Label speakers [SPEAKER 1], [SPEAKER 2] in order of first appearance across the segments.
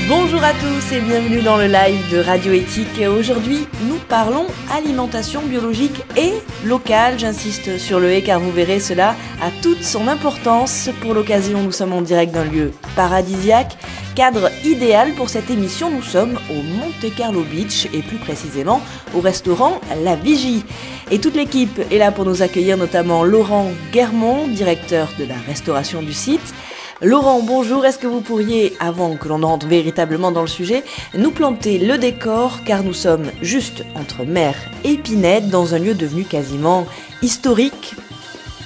[SPEAKER 1] Bonjour à tous et bienvenue dans le live de Radio Éthique. Aujourd'hui, nous parlons alimentation biologique et locale. J'insiste sur le « et » car vous verrez, cela a toute son importance. Pour l'occasion, nous sommes en direct d'un lieu paradisiaque. Cadre idéal pour cette émission, nous sommes au Monte Carlo Beach et plus précisément au restaurant La Vigie. Et toute l'équipe est là pour nous accueillir, notamment Laurent Guermont, directeur de la restauration du site. Laurent, bonjour, est-ce que vous pourriez, avant que l'on entre véritablement dans le sujet, nous planter le décor, car nous sommes juste entre mer et Pinède, dans un lieu devenu quasiment historique.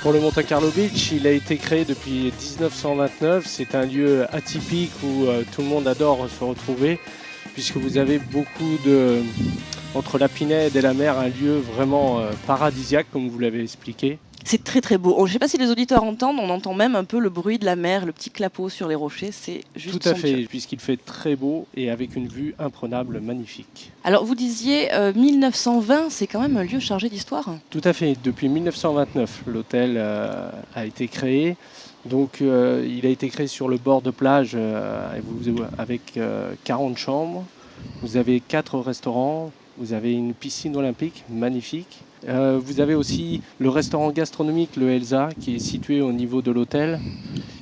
[SPEAKER 2] Pour le Monte Carlo Beach, il a été créé depuis 1929. C'est un lieu atypique où tout le monde adore se retrouver, puisque vous avez entre la Pinède et la mer, un lieu vraiment paradisiaque, comme vous l'avez expliqué.
[SPEAKER 1] C'est très très beau. Je ne sais pas si les auditeurs entendent, on entend même un peu le bruit de la mer, le petit clapot sur les rochers, c'est juste
[SPEAKER 2] tout à
[SPEAKER 1] somptueux.
[SPEAKER 2] fait, puisqu'il fait très beau et avec une vue imprenable, magnifique.
[SPEAKER 1] Alors vous disiez 1920, c'est quand même un lieu chargé d'histoire.
[SPEAKER 2] Tout à fait, depuis 1929, l'hôtel a été créé. Donc il a été créé sur le bord de plage avec 40 chambres. Vous avez 4 restaurants, vous avez une piscine olympique magnifique. Vous avez aussi le restaurant gastronomique, le Elsa, qui est situé au niveau de l'hôtel,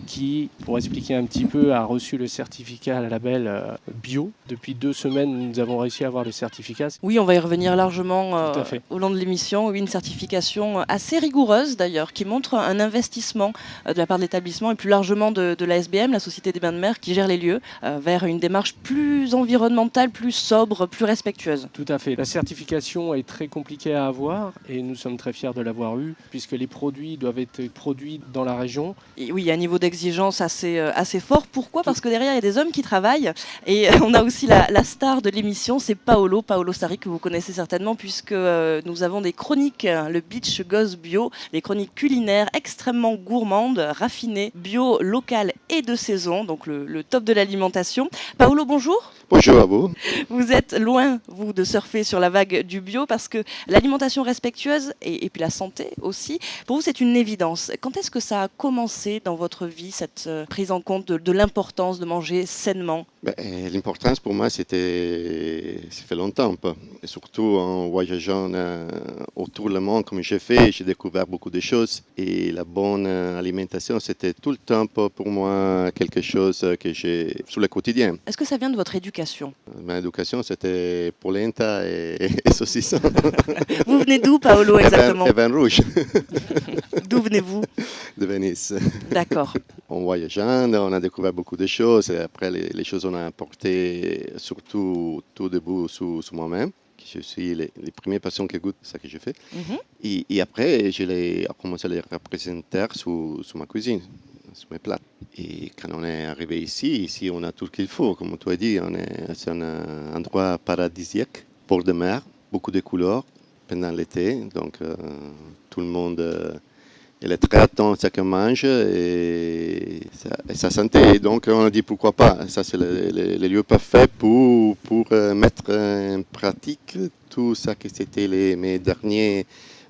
[SPEAKER 2] qui, pour expliquer un petit peu, a reçu le certificat label bio. Depuis 2 semaines, nous avons réussi à avoir le certificat.
[SPEAKER 1] Oui, on va y revenir largement au long de l'émission. Oui, une certification assez rigoureuse d'ailleurs, qui montre un investissement de la part de l'établissement et plus largement de la SBM, la Société des Bains de Mer, qui gère les lieux, vers une démarche plus environnementale, plus sobre, plus respectueuse.
[SPEAKER 2] Tout à fait. La certification est très compliquée à avoir et nous sommes très fiers de l'avoir eue, puisque les produits doivent être produits dans la région.
[SPEAKER 1] Et oui, il y a un niveau d'exigence assez fort. Pourquoi ? Parce que derrière, il y a des hommes qui travaillent. Et on a aussi la star de l'émission, c'est Paolo Sarri, que vous connaissez certainement, puisque nous avons des chroniques, le Beach Goes Bio, des chroniques culinaires extrêmement gourmandes, raffinées, bio, locales et de saison, donc le top de l'alimentation. Paolo, bonjour.
[SPEAKER 3] Bonjour à vous.
[SPEAKER 1] Vous êtes loin, vous, de surfer sur la vague du bio, parce que l'alimentation respectueuse, et puis la santé aussi, pour vous, c'est une évidence. Quand est-ce que ça a commencé dans votre vie, cette prise en compte de l'importance de manger sainement ?
[SPEAKER 3] L'importance pour moi, ça fait longtemps. Et surtout en voyageant autour du monde, comme j'ai fait, j'ai découvert beaucoup de choses. Et la bonne alimentation, c'était tout le temps pour moi quelque chose que j'ai sur le quotidien.
[SPEAKER 1] Est-ce que ça vient de votre éducation ?
[SPEAKER 3] Ma éducation, c'était polenta et saucisson.
[SPEAKER 1] Vous venez d'où, Paolo, exactement ?
[SPEAKER 3] Et vin rouge.
[SPEAKER 1] D'où venez-vous ?
[SPEAKER 3] De Venise.
[SPEAKER 1] D'accord.
[SPEAKER 3] En voyageant, on a découvert beaucoup de choses. Et après, les choses on a apporté surtout tout debout sur moi-même. Je suis les premières personnes qui goûtent ce que je fais. Mm-hmm. Et après, j'ai commencé à les représenter sur ma cuisine, sur mes plats. Et quand on est arrivé ici, on a tout ce qu'il faut. Comme tu as dit, c'est un endroit paradisiaque, bord de mer, beaucoup de couleurs pendant l'été. Donc, tout le monde... Il est très attentif à ce qu'on mange et sa santé. Donc on a dit pourquoi pas. Ça c'est le lieu parfait pour mettre en pratique tout ça que c'était mes derniers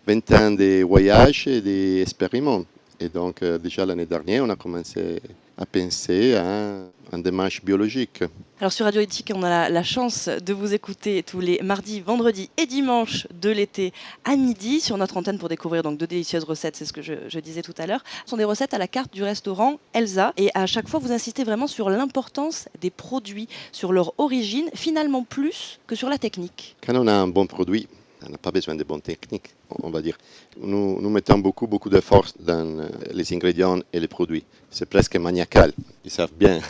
[SPEAKER 3] 20 ans de voyages et d'expériments. Et donc déjà l'année dernière, on a commencé à penser à une démarche biologique.
[SPEAKER 1] Alors sur Radio Éthique, on a la chance de vous écouter tous les mardis, vendredis et dimanches de l'été à midi sur notre antenne pour découvrir donc 2 délicieuses recettes, c'est ce que je disais tout à l'heure. Ce sont des recettes à la carte du restaurant Elsa et à chaque fois vous insistez vraiment sur l'importance des produits, sur leur origine, finalement plus que sur la technique.
[SPEAKER 3] Quand on a un bon produit, on n'a pas besoin de bonnes techniques, on va dire. Nous mettons beaucoup de force dans les ingrédients et les produits. C'est presque maniacal. Ils savent bien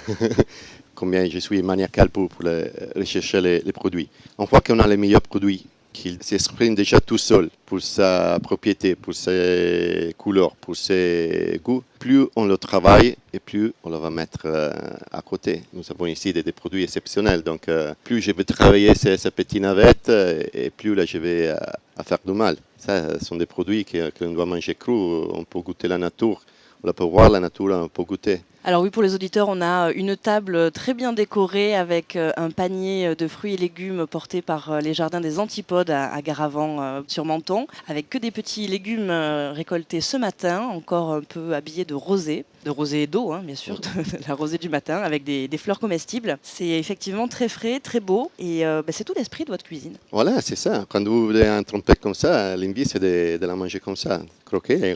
[SPEAKER 3] combien je suis maniacal pour rechercher les produits. On voit qu'on a les meilleurs produits, qu'ils s'expriment déjà tout seuls pour sa propriété, pour ses couleurs, pour ses goûts. Plus on le travaille et plus on le va mettre à côté. Nous avons ici des produits exceptionnels, donc plus je vais travailler ces petites navettes et plus là je vais à faire du mal. Ça, ce sont des produits qu'on doit manger crus, on peut goûter la nature, on peut voir la nature, on peut goûter.
[SPEAKER 1] Alors oui, pour les auditeurs, on a une table très bien décorée avec un panier de fruits et légumes porté par les jardins des Antipodes à Garavant sur Menton, avec que des petits légumes récoltés ce matin, encore un peu habillés de rosée et d'eau, bien sûr, de la rosée du matin, avec des fleurs comestibles. C'est effectivement très frais, très beau, et c'est tout l'esprit de votre cuisine.
[SPEAKER 3] Voilà, c'est ça. Quand vous voulez un trompette comme ça, l'envie, c'est de la manger comme ça, croquer.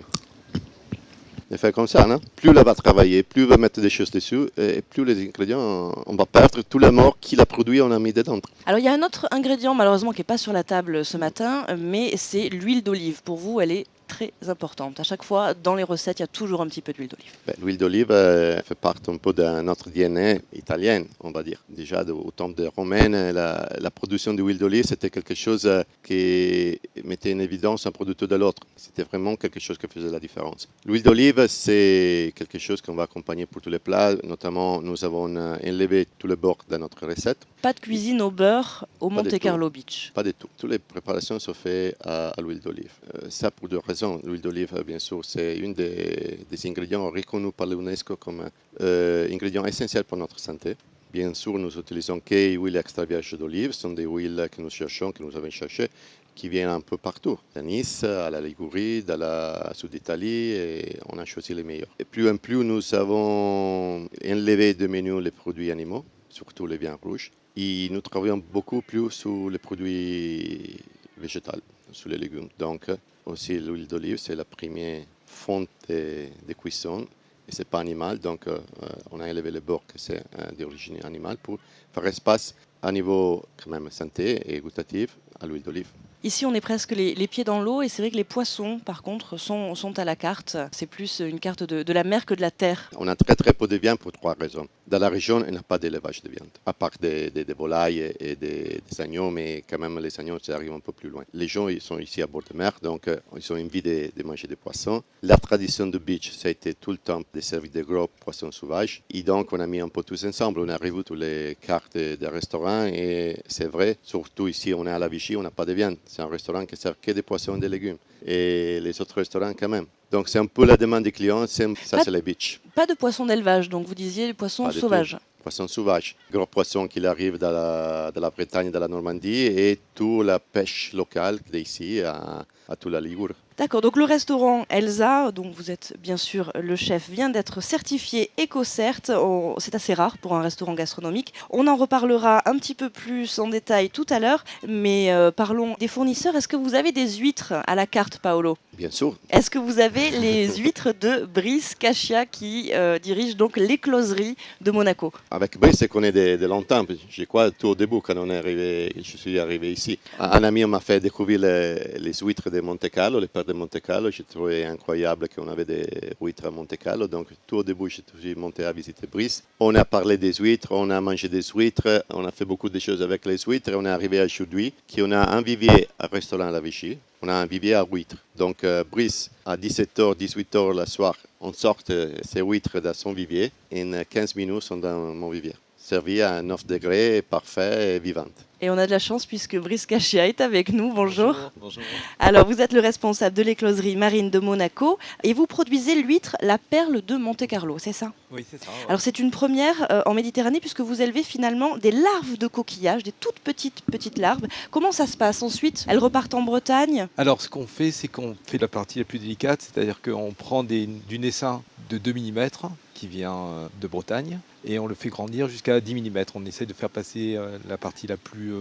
[SPEAKER 3] De faire comme ça, non? Plus elle va travailler, plus elle va mettre des choses dessus, et plus les ingrédients, on va perdre tout l'amour qu'il a produit, on a mis dedans.
[SPEAKER 1] Alors il y a un autre ingrédient malheureusement qui n'est pas sur la table ce matin, mais c'est l'huile d'olive. Pour vous, elle est très importante. À chaque fois, dans les recettes, il y a toujours un petit peu d'huile d'olive.
[SPEAKER 3] L'huile d'olive fait partie un peu de notre DNA italien, on va dire. Déjà au temps des Romains, la production d'huile d'olive, c'était quelque chose qui mettait en évidence un producteur de l'autre. C'était vraiment quelque chose qui faisait la différence. L'huile d'olive, c'est quelque chose qu'on va accompagner pour tous les plats. Notamment, nous avons enlevé tout le beurre de notre recette.
[SPEAKER 1] Pas de cuisine au beurre au Monte Carlo Beach.
[SPEAKER 3] Pas du tout. Toutes les préparations sont faites à l'huile d'olive. Ça pour deux raisons. L'huile d'olive, bien sûr, c'est un des ingrédients reconnus par l'UNESCO comme ingrédient essentiel pour notre santé. Bien sûr, nous utilisons que huile extra vierge d'olive. Ce sont des huiles que nous cherchons, que nous avons cherchées, qui viennent un peu partout. De Nice, à la Ligurie, de la Sud d'Italie, et on a choisi les meilleurs. Et plus en plus, nous avons enlevé de menu les produits animaux, surtout les viandes rouges. Et nous travaillons beaucoup plus sur les produits végétaux, sur les légumes. Donc, aussi l'huile d'olive, c'est la première fonte de cuisson. Et ce n'est pas animal, donc on a enlevé le beurre, que c'est d'origine animale, pour faire espace à niveau quand même santé et gustatif à l'huile d'olive.
[SPEAKER 1] Ici, on est presque les pieds dans l'eau et c'est vrai que les poissons, par contre, sont à la carte. C'est plus une carte de la mer que de la terre.
[SPEAKER 3] On a très très peu de viande pour trois raisons. Dans la région, il n'y a pas d'élevage de viande, à part des volailles et des agneaux, mais quand même les agneaux, ça arrive un peu plus loin. Les gens ils sont ici à bord de mer, donc ils ont envie de manger des poissons. La tradition du beach, ça a été tout le temps de servir des gros poissons sauvages. Et donc, on a mis un peu tous ensemble. On a revu toutes les cartes des restaurants et c'est vrai, surtout ici, on est à la Vichy, on n'a pas de viande. C'est un restaurant qui sert que des poissons et des légumes. Et les autres restaurants, quand même. Donc, c'est un peu la demande des clients. Ça, c'est les beach.
[SPEAKER 1] Pas de poissons d'élevage, donc vous disiez poissons sauvages.
[SPEAKER 3] Poissons sauvages. Gros poissons qui arrivent de la Bretagne, de la Normandie et toute la pêche locale d'ici à toute la Ligure.
[SPEAKER 1] D'accord, donc le restaurant Elsa, dont vous êtes bien sûr le chef, vient d'être certifié EcoCert. C'est assez rare pour un restaurant gastronomique. On en reparlera un petit peu plus en détail tout à l'heure, mais parlons des fournisseurs. Est-ce que vous avez des huîtres à la carte, Paolo ?
[SPEAKER 3] Bien sûr.
[SPEAKER 1] Est-ce que vous avez les huîtres de Brice Caccia qui dirige donc l'écloserie de Monaco ?
[SPEAKER 3] Avec Brice, c'est qu'on est de longtemps. Je crois tout au début quand je suis arrivé ici. Un ami m'a fait découvrir les huîtres de Monte Carlo, les de Monte Carlo. J'ai trouvé incroyable qu'on avait des huîtres à Monte Carlo. Donc, tout au début, je suis monté à visiter Brice. On a parlé des huîtres, on a mangé des huîtres, on a fait beaucoup de choses avec les huîtres. Et on est arrivé à aujourd'hui, qu'on a un vivier à restaurant La Vichy. On a un vivier à huîtres. Donc, Brice, à 17h, 18h le soir, on sort ces huîtres de son vivier. En 15 minutes, sont dans mon vivier. Servi à 9 degrés, parfait et vivante.
[SPEAKER 1] Et on a de la chance puisque Brice Caccia est avec nous. Bonjour.
[SPEAKER 4] Bonjour.
[SPEAKER 1] Alors, vous êtes le responsable de l'écloserie marine de Monaco et vous produisez l'huître La Perle de Monte Carlo, c'est ça ?
[SPEAKER 4] Oui, c'est ça. Ouais.
[SPEAKER 1] Alors, c'est une première en Méditerranée puisque vous élevez finalement des larves de coquillages, des toutes petites larves. Comment ça se passe ensuite ? Elles repartent en Bretagne ?
[SPEAKER 4] Alors, ce qu'on fait, c'est qu'on fait la partie la plus délicate, c'est-à-dire qu'on prend du naissin de 2 mm qui vient de Bretagne et on le fait grandir jusqu'à 10 mm. On essaie de faire passer la partie la plus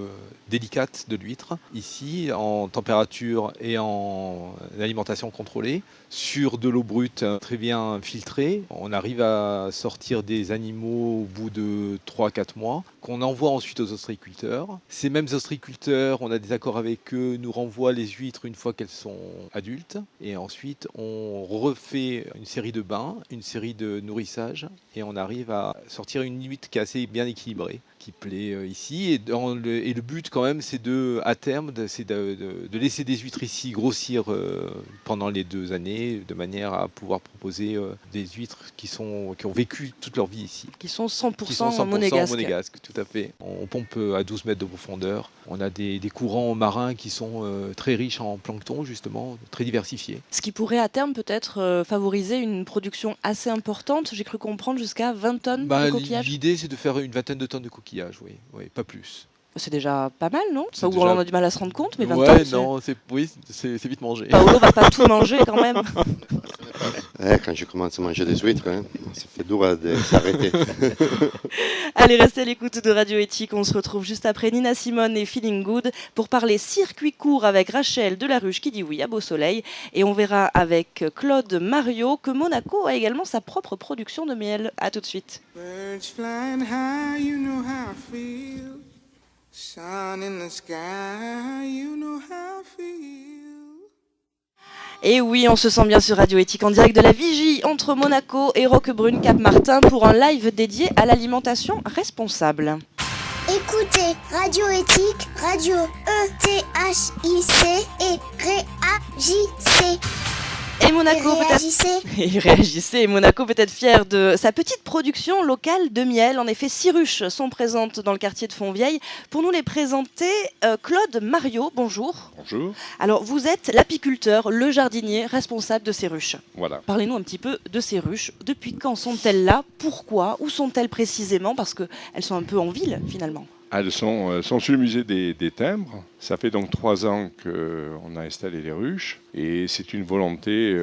[SPEAKER 4] délicate de l'huître ici en température et en alimentation contrôlée sur de l'eau brute très bien filtrée. On arrive à sortir des animaux au bout de 3-4 mois qu'on envoie ensuite aux ostréiculteurs. Ces mêmes ostréiculteurs, on a des accords avec eux, nous renvoient les huîtres une fois qu'elles sont adultes et ensuite on refait une série de bains, une série de nourrissages et on arrive à sortir une huître qui est assez bien équilibrée, qui plaît ici. Et le but quand même, c'est à terme, c'est de laisser des huîtres ici grossir pendant les 2 années, de manière à pouvoir proposer des huîtres qui ont vécu toute leur vie ici.
[SPEAKER 1] Qui sont 100% monégasques.
[SPEAKER 4] Tout à fait. On pompe à 12 mètres de profondeur. On a des courants marins qui sont très riches en plancton, justement, très diversifiés.
[SPEAKER 1] Ce qui pourrait à terme peut-être favoriser une production assez importante, j'ai cru comprendre jusqu'à 20 tonnes de coquillages.
[SPEAKER 4] L'idée, c'est de faire une vingtaine de tonnes de coquillages, oui, pas plus.
[SPEAKER 1] C'est déjà pas mal, non? Ça,
[SPEAKER 4] déjà...
[SPEAKER 1] on a du mal à se rendre compte, mais 20
[SPEAKER 4] ouais,
[SPEAKER 1] tonnes,
[SPEAKER 4] non, c'est vite mangé.
[SPEAKER 1] Paolo va pas tout manger quand même.
[SPEAKER 3] Quand je commence à manger des huîtres, ça fait dur de s'arrêter.
[SPEAKER 1] Allez, restez à l'écoute de Radio Éthique. On se retrouve juste après Nina Simone et Feeling Good pour parler circuit court avec Rachel Delaruche qui dit oui à Beau Soleil. Et on verra avec Claude Mario que Monaco a également sa propre production de miel. À tout de suite. Birds flying high, you know how I feel. Sun in the sky, you know how I feel. Et oui, on se sent bien sur Radio Éthique en direct de la Vigie entre Monaco et Roquebrune Cap-Martin pour un live dédié à l'alimentation responsable.
[SPEAKER 5] Écoutez Radio Éthique, Radio ETHIC et réagissez.
[SPEAKER 1] Et Monaco réagissez. Et Monaco peut être fier de sa petite production locale de miel. En effet, 6 ruches sont présentes dans le quartier de Fontvieille. Pour nous les présenter, Claude Mario, bonjour.
[SPEAKER 6] Bonjour.
[SPEAKER 1] Alors, vous êtes l'apiculteur, le jardinier responsable de ces ruches.
[SPEAKER 6] Voilà.
[SPEAKER 1] Parlez-nous un petit peu de ces ruches. Depuis quand sont-elles là? Pourquoi? Où sont-elles précisément? Parce qu'elles sont un peu en ville, finalement.
[SPEAKER 6] Elles sont sur le musée des Timbres. Ça fait donc 3 ans qu'on a installé les ruches et c'est une volonté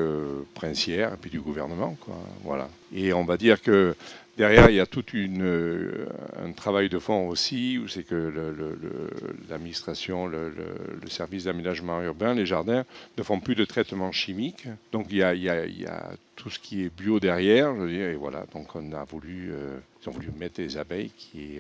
[SPEAKER 6] princière et puis du gouvernement, quoi. Voilà. Et on va dire que derrière, il y a tout un travail de fond aussi, où c'est que l'administration, le service d'aménagement urbain, les jardins ne font plus de traitement chimique. Donc il y a tout ce qui est bio derrière, je veux dire, et voilà. Donc on a voulu... Ils ont voulu mettre les abeilles,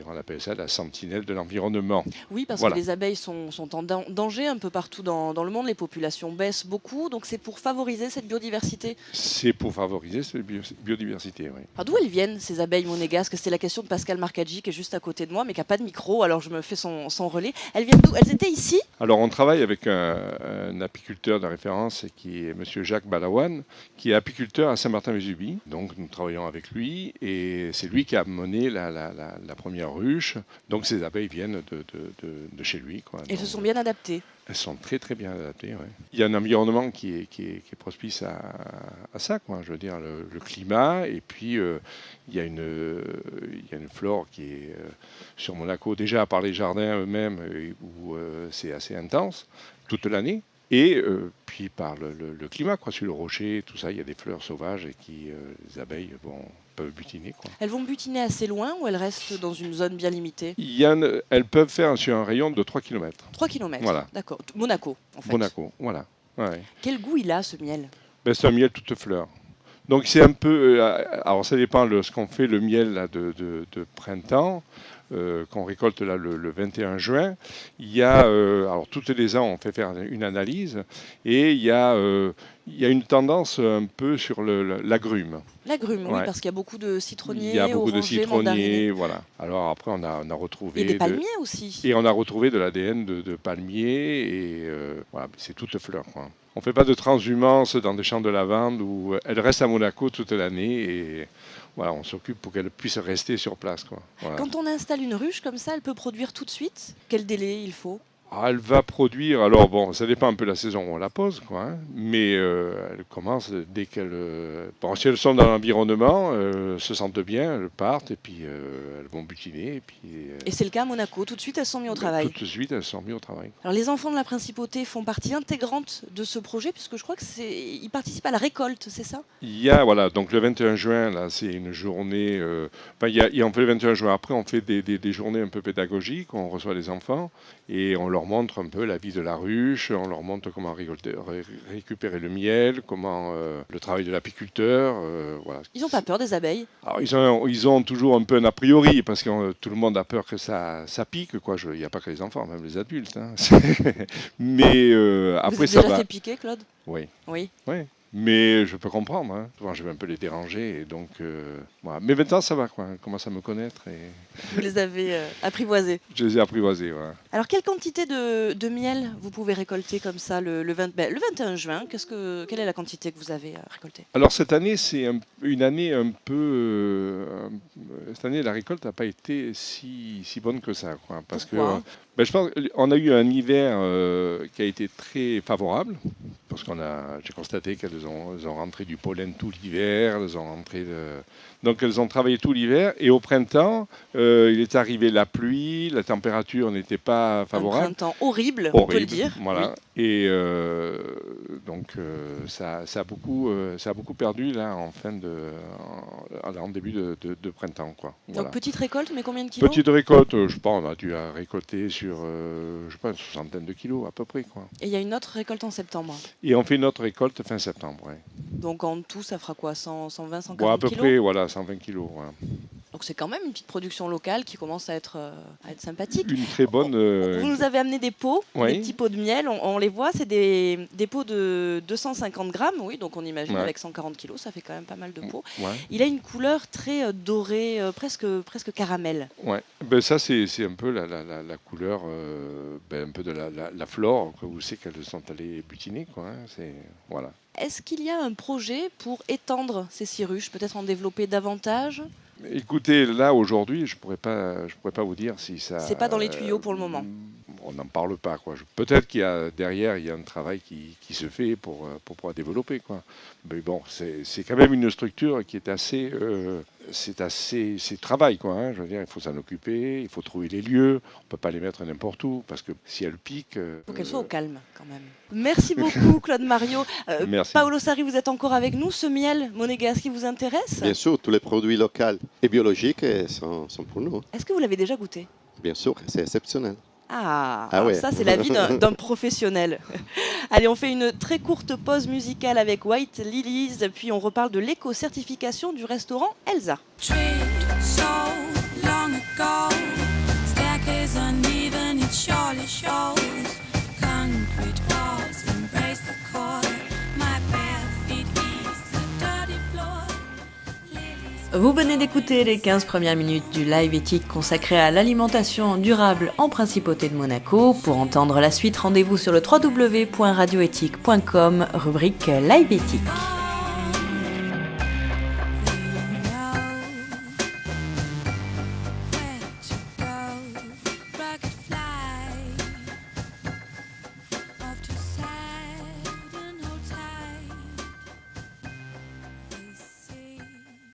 [SPEAKER 6] on appelle ça la sentinelle de l'environnement.
[SPEAKER 1] Oui, parce que les abeilles sont en danger un peu partout dans le monde. Les populations baissent beaucoup, donc c'est pour favoriser cette biodiversité.
[SPEAKER 6] C'est pour favoriser cette biodiversité, oui.
[SPEAKER 1] Alors d'où elles viennent, ces abeilles monégasques? C'était la question de Pascal Marcaggi, qui est juste à côté de moi, mais qui n'a pas de micro, alors je me fais son relais. Elles viennent d'où? Elles étaient ici?
[SPEAKER 6] Alors on travaille avec un apiculteur de référence, qui est M. Jacques Balawan, qui est apiculteur à Saint-Martin-Vésubie. Donc nous travaillons avec lui, et c'est lui qui a mené la première ruche. Donc ces abeilles viennent de chez lui, quoi.
[SPEAKER 1] Elles se sont bien adaptées.
[SPEAKER 6] Elles sont très très bien adaptées, ouais. Il y a un environnement qui est propice à ça, quoi. Je veux dire, le climat, et puis il y a une flore qui est sur Monaco, déjà par les jardins eux-mêmes, où c'est assez intense toute l'année. Et puis par le climat, quoi, sur le rocher, tout ça, il y a des fleurs sauvages et les abeilles peuvent butiner, quoi.
[SPEAKER 1] Elles vont butiner assez loin ou elles restent dans une zone bien limitée?
[SPEAKER 6] Elles peuvent faire sur un rayon de 3 km.
[SPEAKER 1] 3 km,
[SPEAKER 6] voilà.
[SPEAKER 1] D'accord. Monaco, en fait.
[SPEAKER 6] Monaco, voilà. Ouais.
[SPEAKER 1] Quel goût il a, ce miel?
[SPEAKER 6] C'est un miel toute fleur. Donc c'est un peu... alors ça dépend de ce qu'on fait, le miel là, de printemps. Qu'on récolte là, le 21 juin. Il y a, alors toutes les ans, on fait faire une analyse, et il y a une tendance un peu sur l'agrume.
[SPEAKER 1] L'agrume,
[SPEAKER 6] ouais.
[SPEAKER 1] Oui, parce qu'il y a beaucoup de citronniers,
[SPEAKER 6] il y a beaucoup
[SPEAKER 1] orangers,
[SPEAKER 6] de citronniers,
[SPEAKER 1] mandariniers.
[SPEAKER 6] voilà. Alors après, on a retrouvé...
[SPEAKER 1] Il y a des palmiers aussi.
[SPEAKER 6] Et on a retrouvé de l'ADN de palmiers, et voilà, c'est toute fleur, quoi. On ne fait pas de transhumance dans des champs de lavande où elle reste à Monaco toute l'année, et voilà, on s'occupe pour qu'elle puisse rester sur place, quoi. Voilà.
[SPEAKER 1] Quand on installe une ruche comme ça, elle peut produire tout de suite? Quel délai il faut?
[SPEAKER 6] Elle va produire, alors bon, ça dépend un peu de la saison où on la pose, quoi, hein, mais elle commence dès qu'elle... bon, si elles sont dans l'environnement, se sentent bien, elles partent, et puis elles vont butiner.
[SPEAKER 1] Et c'est le cas à Monaco, tout de suite elles sont mises au travail?
[SPEAKER 6] Tout de suite, elles sont mises au travail.
[SPEAKER 1] Alors les enfants de la Principauté font partie intégrante de ce projet, puisque je crois qu'ils participent à la récolte, c'est ça?
[SPEAKER 6] Il y a, voilà, donc le 21 juin, là, c'est une journée... on fait le 21 juin, après on fait des journées un peu pédagogiques, on reçoit les enfants, et on leur montre un peu la vie de la ruche, on leur montre comment récupérer le miel, comment le travail de l'apiculteur. Voilà.
[SPEAKER 1] Ils n'ont pas peur des abeilles?
[SPEAKER 6] Alors, ils ont toujours un peu un a priori, parce que tout le monde a peur que ça pique, quoi. Il n'y a pas que les enfants, même les adultes, hein. Mais après,
[SPEAKER 1] vous êtes
[SPEAKER 6] ça
[SPEAKER 1] déjà
[SPEAKER 6] va.
[SPEAKER 1] fait piquer, Claude?
[SPEAKER 6] Oui.
[SPEAKER 1] Oui.
[SPEAKER 6] Oui. Mais je peux comprendre. Hein. Souvent, je vais un peu les déranger. Et donc, voilà. Mais maintenant, ça va. Quoi. On commence à me connaître. Et...
[SPEAKER 1] Vous les avez apprivoisés.
[SPEAKER 6] Je les ai apprivoisés. Ouais.
[SPEAKER 1] Alors, quelle quantité de miel vous pouvez récolter comme ça le 21 juin quelle est la quantité que vous avez récoltée?
[SPEAKER 6] Alors, cette année, c'est une année un peu... cette année, la récolte n'a pas été si bonne que ça. Quoi, parce
[SPEAKER 1] Pourquoi?
[SPEAKER 6] que je pense qu'on a eu un hiver qui a été très favorable. Parce j'ai constaté qu'elles ont rentré du pollen tout l'hiver, donc elles ont travaillé tout l'hiver. Et au printemps, il est arrivé la pluie, la température n'était pas favorable.
[SPEAKER 1] Un printemps horrible, on peut le dire.
[SPEAKER 6] Voilà. Oui. Et donc ça a beaucoup perdu là en début de printemps. Quoi. Voilà.
[SPEAKER 1] Donc petite récolte, mais combien de kilos?
[SPEAKER 6] Petite récolte, je pense, on a dû récolter sur une soixantaine de kilos à peu près. Quoi.
[SPEAKER 1] Et il y a une autre récolte en septembre.
[SPEAKER 6] Et on fait une autre récolte fin septembre. Ouais.
[SPEAKER 1] Donc en tout, ça fera quoi, 120, 140
[SPEAKER 6] bon, à peu
[SPEAKER 1] kilos
[SPEAKER 6] près, voilà, 120 kilos. Voilà.
[SPEAKER 1] Donc c'est quand même une petite production locale qui commence à être sympathique.
[SPEAKER 6] Une très bonne...
[SPEAKER 1] Vous nous avez amené des pots,
[SPEAKER 6] oui.
[SPEAKER 1] des petits pots de miel, on les voit, c'est des pots de 250 grammes, oui, donc on imagine avec 140 kilos, ça fait quand même pas mal de pots. Ouais. Il a une couleur très dorée, presque caramel.
[SPEAKER 6] Ouais. Ben ça c'est un peu la couleur un peu de la flore, vous savez qu'elles sont allées butiner. Quoi, hein, voilà.
[SPEAKER 1] Est-ce qu'il y a un projet pour étendre ces ciruches, peut-être en développer davantage ?
[SPEAKER 6] Écoutez, là aujourd'hui, je pourrais pas vous dire si ça.
[SPEAKER 1] C'est pas dans les tuyaux pour le moment.
[SPEAKER 6] On n'en parle pas, quoi. Peut-être qu'il y a derrière, il y a un travail qui se fait pour pouvoir développer, quoi. Mais bon, c'est quand même une structure qui est assez, c'est travail, quoi. Hein. Je veux dire, il faut s'en occuper, il faut trouver les lieux. On peut pas les mettre n'importe où parce que si elles piquent.
[SPEAKER 1] Il faut qu'elles soient au calme, quand même. Merci beaucoup, Claude Mario.
[SPEAKER 6] Merci.
[SPEAKER 1] Paolo Sarri, vous êtes encore avec nous. Ce miel monégasque qui vous intéresse ?
[SPEAKER 3] Bien sûr, tous les produits locaux et biologiques sont pour nous.
[SPEAKER 1] Est-ce que vous l'avez déjà goûté ?
[SPEAKER 3] Bien sûr, c'est exceptionnel.
[SPEAKER 1] Ouais. Ça c'est la vie d'un professionnel. Allez, on fait une très courte pause musicale avec White Lilies, puis on reparle de l'éco-certification du restaurant Elsa. Vous venez d'écouter les 15 premières minutes du live éthique consacré à l'alimentation durable en Principauté de Monaco. Pour entendre la suite, rendez-vous sur le www.radioéthique.com, rubrique live éthique.